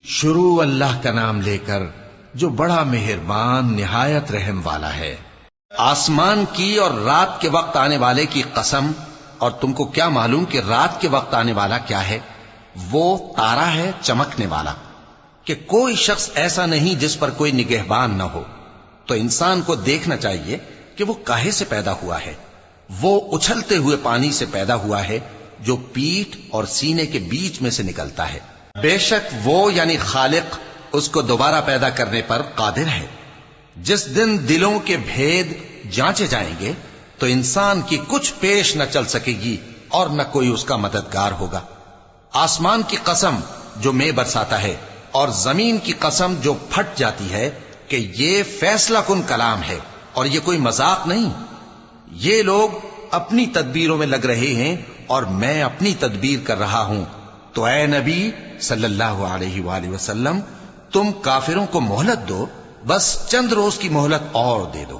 شروع اللہ کا نام لے کر جو بڑا مہربان نہایت رحم والا ہے۔ آسمان کی اور رات کے وقت آنے والے کی قسم، اور تم کو کیا معلوم کہ رات کے وقت آنے والا کیا ہے؟ وہ تارا ہے چمکنے والا، کہ کوئی شخص ایسا نہیں جس پر کوئی نگہبان نہ ہو۔ تو انسان کو دیکھنا چاہیے کہ وہ کاہے سے پیدا ہوا ہے۔ وہ اچھلتے ہوئے پانی سے پیدا ہوا ہے جو پیٹھ اور سینے کے بیچ میں سے نکلتا ہے۔ بے شک وہ یعنی خالق اس کو دوبارہ پیدا کرنے پر قادر ہے۔ جس دن دلوں کے بھید جانچے جائیں گے تو انسان کی کچھ پیش نہ چل سکے گی اور نہ کوئی اس کا مددگار ہوگا۔ آسمان کی قسم جو مے برساتا ہے، اور زمین کی قسم جو پھٹ جاتی ہے، کہ یہ فیصلہ کن کلام ہے اور یہ کوئی مذاق نہیں۔ یہ لوگ اپنی تدبیروں میں لگ رہے ہیں اور میں اپنی تدبیر کر رہا ہوں۔ تو اے نبی صلی اللہ علیہ وآلہ وسلم، تم کافروں کو مہلت دو، بس چند روز کی مہلت اور دے دو۔